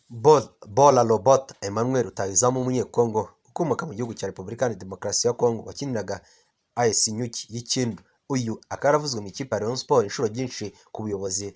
Bola Robert Emmanuel rutahizamu w'umunyekongo ukomoka mu gihugu cya Repubulika Iharanira Demokarasi ya Kongo wakiniraga AS Nyuki y'Ikindu. Uyu akaba yaravuzwe mu ikipe ya Rayon Sports inshuro nyinshi ku buyobozi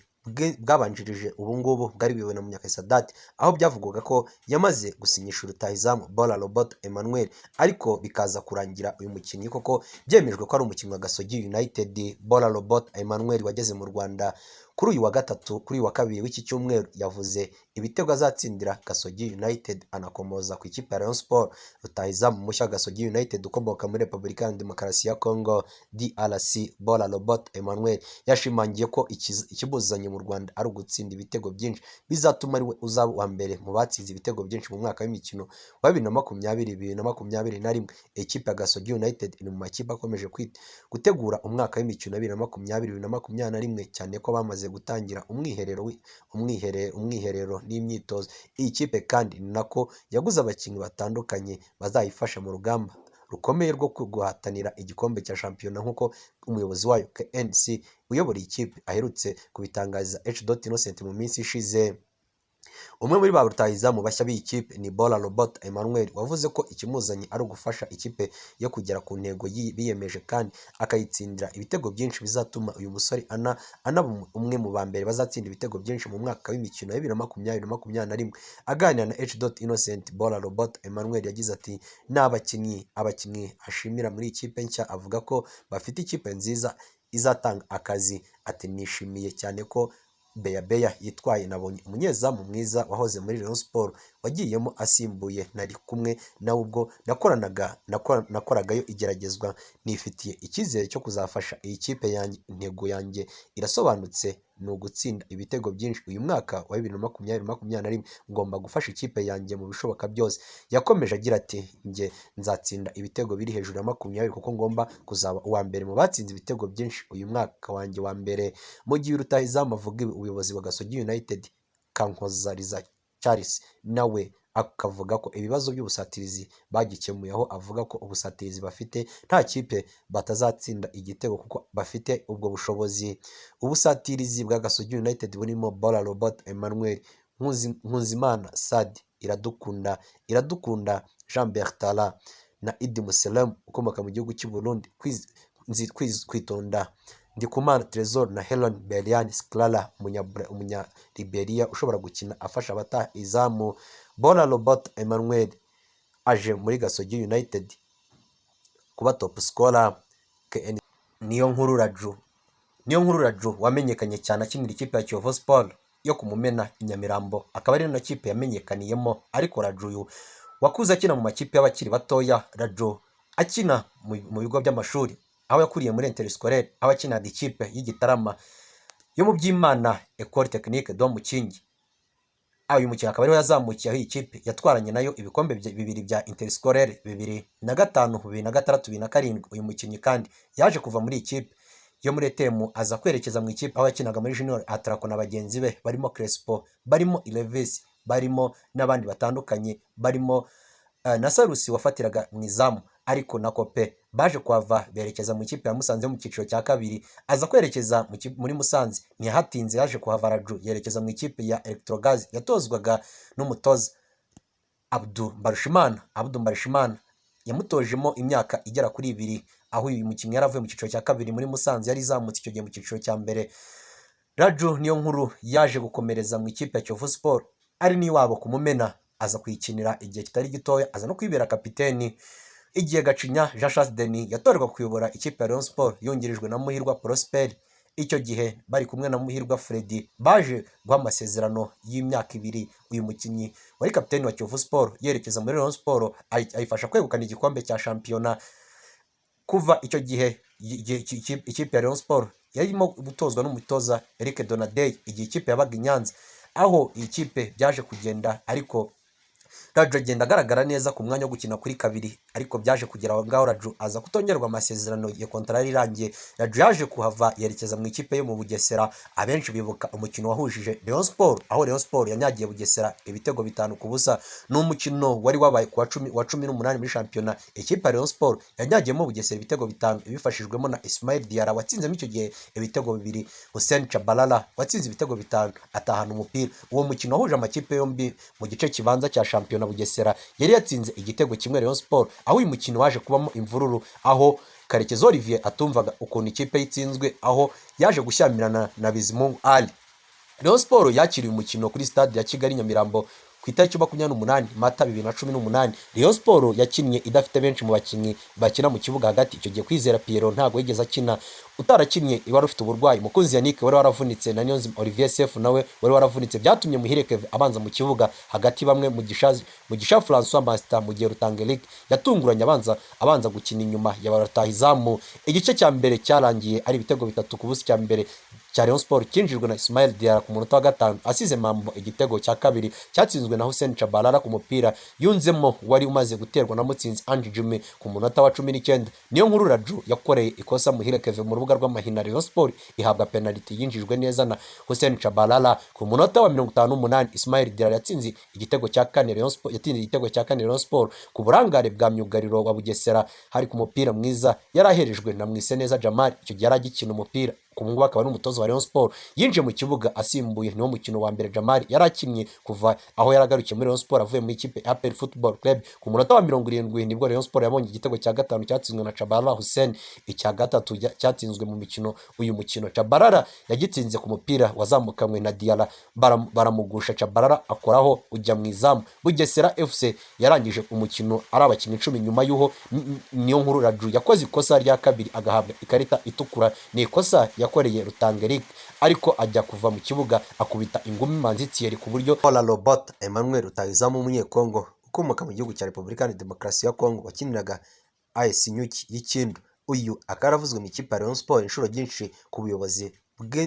bwabanjirije ubu ngubu bwari buyobowe na Munyakazi Sadat, aho byavugwaga ko yamaze gusinyisha rutahizamu Bola Robert Emmanuel, ariko bikaza kurangira uyu mukinnyi koko byemejwe ko ari umukinnyi wa Gasogi United. Bola Robert Emmanuel wageze mu Rwanda kuri uyu wa gatatu, kuri uyu wa kabiri w'iki cyumweru, yavuze ibitego azatsindira Gasogi United, anakomoza ku ikipe ya Rayon Sports. Rutahizamu mushya Gasogi United ukomoka muri Repubulika Iharanira Demokarasi ya Kongo DRC, Bola Robert Emmanuel yashimangiye ko ikibuzanye mu Rwanda ari ugutsinda ibitego byinshi bizatuma ari we uzaba uwa mbere mu batsinze ibitego byinshi mu mwaka w'imikino wa 2020-2021. Ikipe ya Gasogi United iri mu makipe akomeje gutegura umwaka w'imikino 2020-2021, cyane ko bamaze gutangira umwiherero n'imyitozo. Iyi kipe kandi ni nako yaguze abakinnyi batandukanye bazayifasha mu rugamba rukomeye rwo guhatanira igikombe cya shampiyona, nk'uko umuyobozi wayo KNC uyobora iyi kipe aherutse kubitangariza H. Innocent mu minsi ishize. Umwe muri ba rutahizamu bashya b'iyi kipe ni Bola Robert Emmanuel, wavuze ko ikimuzanye ari ugufasha ikipe yo kugera ku ntego biyemeje kandi akayitsindira ibitego byinshi bizatuma uyu musore anaba umwe mu ba mbere bazatsinda ibitego byinshi mu mwaka w'imikino ya 2020-2021. Aganira na H. Innocent, Bola Robert Emmanuel yagize ati abakinnyi ashimira muri ikipe nshya, avuga ko bafite ikipe nziza izatanga akazi. Ati nishimiye cyane ko Beya yitwaye, nabonye umunyezamu mwiza wahoze muri Rayon Sports wagiyemo asimbuye nari kumwe nawe ubwo nakoragayo igeragezwa. Nifitiye icyizere cyo kuzafasha iyi kipe yanjye, intego yanjye irasobanutse, ni ugutsinda ibitego byinshi uyu mwaka wa 2020-2021. Ngomba gufasha ikipe yanjye mu bishoboka byose. Yakomeje agira ati njye nzatsinda ibitego biri hejuru ya 20 kuko ngomba kuzaba uwa mbere mu batsinze ibitego byinshi uyu mwaka wanjye wa mbere. Mu gihe rutahizamu avuga ubuyobozi bwa Gasogi United, Kankozariza Charles nawe akavuga ko ibibazo by'ubusatirizi bagikemuye, aho avuga ko ubusatirizi bafite nta kipe batazatsinda igitego kuko bafite ubwo bushobozi. Ubusatirizi bwa Gasogi United burimo Bola Robert Emmanuel, Nkuzimana Sadi, Iradukunda Jean Bertrand na Idi Muselem ukomoka mu gihugu cy'u Burundi, Kwitonda Ndikumana Trezor na Helen Berian Sklara umunya-Liberia ushobora gukina afasha abatahizamu. Bola Robert Emmanuel aje muri Gasogi United kuba top scorer. Niyonkuru Raju wamenyekanye cyane akinira ikipe ya Kiyovu Sport yo kumumena i Nyamirambo, akaba ari na kipe yamenyekaniyemo. Ariko Raju uyu wakuze akina mu makipe y'abakiri batoya. Raju akina mu bigo by'amashuri, aho yakuriye muri Interscolaire, aho akinaga ikipe y'Igitarama yo mu Byimana Ecole Technique do Mukingi. Uyu mukino akaba ariho yazamukiye, aho iyi kipe yatwaranye nayo ibikombe bibiri bya Interscolaire 2005, 2006, 2007. Uyu mukinnyi kandi yaje kuva muri iyi kipe yo muri Etemu aza kwerekeza mu ikipe aho yakinaga muri Junior Atraco na bagenzi be barimo Crespo, barimo Ilevis, barimo n'abandi batandukanye, barimo na Sarusi wafatiraga mu izamu, ariko na Kope baje kuhava berekeza mu ikipe ya Musanze mu cyiciro cya kabiri. Aza kwerekeza muri Musanze, ntiyahatinze yaje kuhava Raju yerekeza mu ikipe ya Electrogaz yatozwaga n'umutoza Abdou Mbarushimana yamutojemo imyaka igera kuri 2, aho uyu mukinnyi yaravuye mu cyiciro cya kabiri muri Musanze, yari izamutse icyo gihe mu cyiciro cya mbere. Raju Niyonkuru yaje gukomereza mu ikipe ya Kiyovu Sport ari n'iwabo kumumena, aza kuyikinira igihe kitari gitoya, aza no kwibera kapiteni. Igihe Gacinya Jean Charles Denis yatorerwa kuyobora ikipe ya Rayon Sports yungirijwe na Muhirwa Prosper, icyo gihe bari kumwe na Muhirwa Freddy baje guha amasezerano y'imyaka 2 uyu mukinnyi wari kapiteni wa Kiyovu Sport yerekeza muri Rayon Sports, ayifasha kwegukana igikombe cya shampiyona. Kuva icyo gihe ikipe ya Rayon Sports yarimo gutozwa n'umutoza Eric Donadei igihe ikipe yabaga i Nyanza, aho iyi kipe byaje kugenda ariko Raju agenda agaragara neza ku mwanya wo gukina kuri kabiri, ariko byaje kugera aho ngaho Raju aza kutongerwa amasezerano ya kontara yari irangiye. Raju yaje kuhava yerekeza mu ikipe yo mu Bugesera. Abenshi bibuka umukino wahujije Rayon Sport, aho Rayon Sport yanyagiye Bugesera ibitego 5-0. Ni umukino wari wabaye ku wa 18 muri shampiyona. Ikipe ya Rayon Sport yanyagiyemo Bugesera ibitego 5 ibifashijwemo na Ismail Diarra watsinzemo icyo gihe ibitego 2. Hussein Chabalala watsinze ibitego 5 atahana umupira. Uwo mukino wahuje amakipe yombi mu gice kibanza cya shampiyona, Bugesera yari yatsinze igitego kimwe Rayon Sport, aho uyu mukino waje kubamo imvururu, aho Karekezi Olivier atumvaga ukuntu ikipe yitsinzwe, aho yaje gushyamirana na Bizimungu Ali. Rayon Sport yakiriye umukino kuri stade ya Kigali Nyamirambo ku itariki 28 Mata 2018. Rayon Sport yakinnye idafite benshi mu bakinnyi bakina mu kibuga hagati. Icyo gihe Kwizera Pierrot ntago yigeze akina, utarakinnye wari ufite uburwayi. Mukunzi Yannick wari waravunitse na Niyonzima Olivier Sefu nawe wari waravunitse, byatumye Muhire Kevin abanza mu kibuga hagati, bamwe mu gisha François Master mu gihe Rutangelique yatunguranye abanza gukina inyuma ya baratahizamu. Igice cya mbere cyarangiye ari ibitego 3-0 cya mbere cya Rayon Sport kinjijwe na Ismail Diarra ku munota wa 5 asize Mambo. Igitego cya kabiri cyatsinzwe na Hussein Chabalala ku mupira yunzemo wari umaze guterwa na Mutsinzi Ange Jimmy ku munota wa 19. Niyo nkuru Raju yakoreye ikosa Muhire Kevin mu rubuga rw'amahina. Rayon Sport ihabwa penalty yinjijwe neza na Hussein Chabalala ku munota wa 58. Ismail Diarra yatsinze igitego cya 4 Rayon Sport Rayon Sport ku burangare bwa myugariro wa Bugesera. Hari ku mupira mwiza yaraherejwe na Mwiseneza Jamal, icyo gihe yaragikina umupira ku mungu akaba n'umutozo wa Rayon Sport. Yinjiye mu kibuga asimbuye niwo mukino wa mbere Jamal yarakinnye kuva aho yaragarukiye muri Rayon Sport avuye mu ikipe ya APR Football Club. Ku munota wa 70 nibwo Rayon Sport yabonye igitego cya 5 cyatsinzwe na Chabalala Hussein. Icya gatatu cyatsinzwe mu uyu mukino Chabalala yagitsinze ku mupira wazamukanywe na Diarra, baramugusha Chabalala akoraho ujya mu izamu. Bugesera FC yarangije umukino ari abakinnyi 10 nyuma y'uho Niyo nkuru Raju yakoze ikosa rya kabiri agahabwa ikarita itukura. Ni ikosa yakoreye Rutangelique, ariko ajya kuva mu kibuga akubita ingumi Manzi Thierry ku buryo Paul Robert Emmanuel rutahizamu w'umunyekongo ukomoka mu gihugu cya Repubulika ya Demokarasi ya Kongo wakiniraga AS Nyuki y'Ikindu. Uyu akaravuzwe mu ikipe ya Rayon Sport inshuro nyinshi ku buyobozi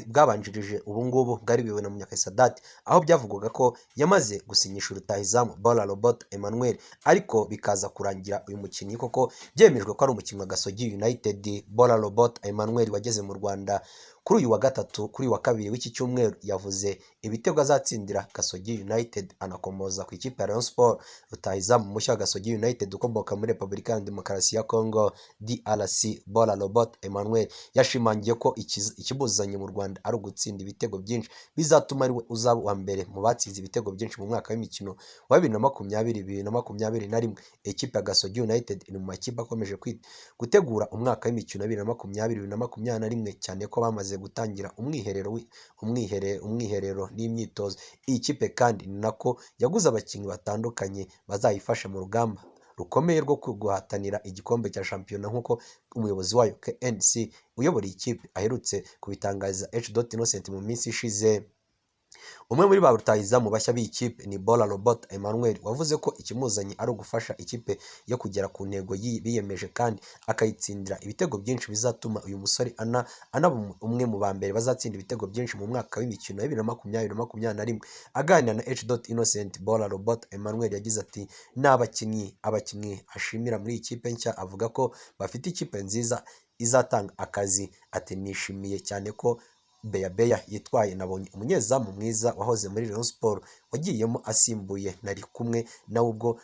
bwabanjirije ubu ngubu bwari biwe na Munyakazi Sadat, aho byavugwaga ko yamaze gusinyisha rutahizamu Paul Robert Emmanuel, ariko bikaza kurangira uyu mukinnyi koko byemejwe ko ari umukinnyi wa Gasogi United. Paul Robert Emmanuel wageze mu Rwanda kuri uyu wa gatatu, kuri wa kabiri w'iki cyumweru, yavuze ibitego azatsindira Gasogi United, anakomoza ku ikipe ya Rayon Sport. Rutahizamu mushya wa Gasogi United ukomoka muri Repubulika ya Demokarasi ya Kongo DRC, Paul Robert Emmanuel yashimangiye ko ikibuzanye mu Rwanda ari ugutsinda ibitego byinshi bizatuma ari we uzaba wa mbere mu batsinze ibitego byinshi mu mwaka w'imikino wa 2020-2021. Ikipe ya Gasogi United iri mu makipe akomeje gutegura umwaka w'imikino 2020-2021, cyane ko bamaze gutangira umwiherero n'imyitozo. Iyi kipe kandi ni nako yaguze abakinnyi batandukanye bazayifasha mu rugamba rukomeye rwo guhatanira igikombe cya shampiyona, nk'uko umuyobozi wayo KNC uyobora iyi kipe aherutse kubitangariza H. Innocent mu minsi ishize. Umwe muri ba rutahizamu bashya b'iyi kipe ni Paul Robert Emmanuel, wavuze ko ikimuzanye ari ugufasha ikipe yo kugera ku ntego biyemeje kandi akayitsindira ibitego byinshi bizatuma uyu musore anaba umwe mu ba mbere bazatsinda ibitego byinshi mu mwaka w'imikino 2020-2021. Aganira na H. Innocent, Paul Robert Emmanuel yagize ati n'abakinnyi ashimira muri iyi kipe nshya, avuga ko bafite ikipe nziza izatanga akazi. Ati nishimiye cyane ko Beya yitwaye, nabonye umunyezamu mwiza wahoze muri Rayon Sport wagiyemo asimbuye, nari kumwe nawe ubwo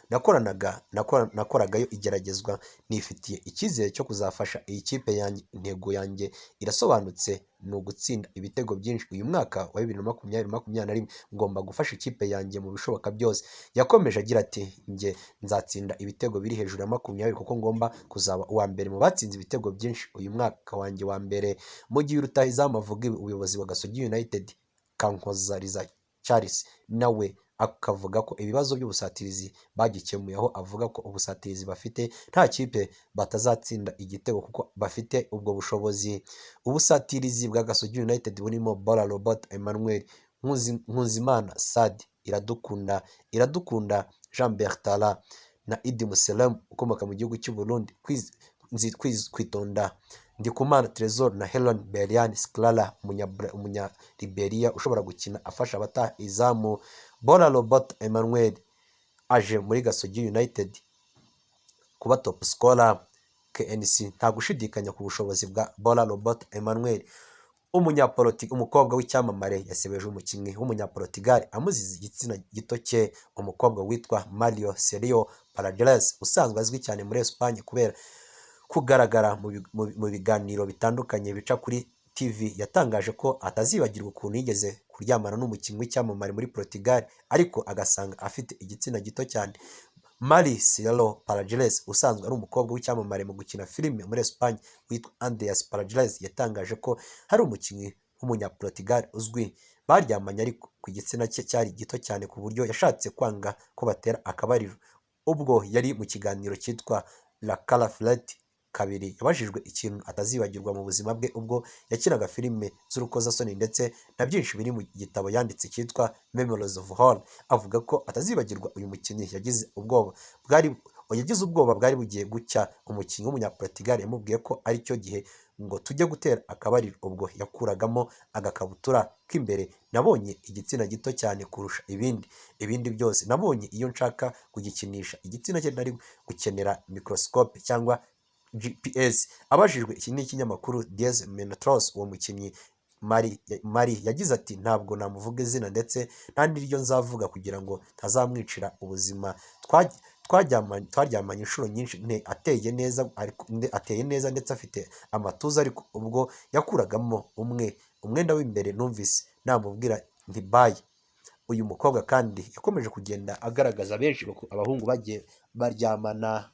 nakoragayo igeragezwa, nifitiye icyizere cyo kuzafasha iyi kipe yanjye. Intego yanjye irasobanutse, ni ugutsinda ibitego byinshi uyu mwaka wa 2020-2021. Ngomba gufasha ikipe yanjye mu bishoboka byose. Yakomeje agira ati njye nzatsinda ibitego biri hejuru ya 20 kuko ngomba kuzaba uwa mbere mu batsinze ibitego byinshi uyu mwaka wanjye wa mbere. Mu gihe rutahizamu avuga ubuyobozi wa Gasogi United, Kankozariza Charles nawe akavuga ko ibibazo by'ubusatirizi bagikemuye, aho avuga ko ubusatirizi bafite nta kipe batazatsinda igitego kuko bafite ubwo bushobozi. Ubusatirizi bwa Gasogi United burimo Paul Robert Emmanuel, Nkuzimana Sad, Iradukunda Jean Bertrand na Idi Muselem ukomoka mu gihugu cy'u Burundi, Kwitonda Ndikumana Trezor na Helen Berian Sklara umunya Liberia ushobora gukina afasha abatahizamu. Paul Robert Emmanuel aje muri Gasogi United kuba top scorer. KNC nta gushidikanya ku bushobozi bwa Bola Robert Emmanuel, umukobwa w'icyamamare yasebeje umukinnyi w'umunyaportugal amuziza igitsina gito cye. Umukobwa witwa Mario Sergio Parajeles usanzwe azwi cyane muri Espagne kubera kugaragara mu biganiro bitandukanye bica kuri TV, yatangaje ko atazibagirwa ukuntu yigeze kuryamana n'umukinnyi w'icyamamare muri Portugal ariko agasanga afite igitsina gito cyane. Mario Sergio Parajeles usanzwe ari umukobwa w'icyamamare mu gukina filime muri Espagne witwa Andreas Parajeles yatangaje ko hari umukinnyi w'umunyaportugal uzwi baryamanye ariko ku gitsina cye cyari gito cyane ku buryo yashatse kwanga ko batera akabariro. Ubwo yari mu kiganiro cyitwa La Cara Flat kabiri, yabajijwe ikintu atazibagirwa mu buzima bwe ubwo yakinaga filime z'urukozasoni ndetse na byinshi biri mu gitabo yanditse cyitwa Memories of Horror, avuga ko atazibagirwa uyu mukinnyi yagize ubwoba bwari bugiye gucya. Umukinnyi w'umunyaportugal yamubwiye ko ari cyo gihe ngo tujye gutera akabariro, ubwo yakuragamo agakabutura k'imbere. Nabonye igitsina gito cyane kurusha ibindi byose nabonye, iyo nshaka kugikinisha igitsina cye nari gukenera microscope cyangwa GPS. Abajijwe iki n'ikinyamakuru Diez Minutos, uwo mukinnyi Mari yagize ati ntabwo namuvuga izina ndetse nta n'iryo nzavuga kugira ngo ntazamwicira ubuzima. Twaryamanye inshuro nyinshi, ateye neza ndetse afite amatuza, ariko ubwo yakuragamo umwenda w'imbere numvise namubwira nti bye. Uyu mukobwa kandi yakomeje kugenda agaragaza benshi abahungu bagiye baryamana.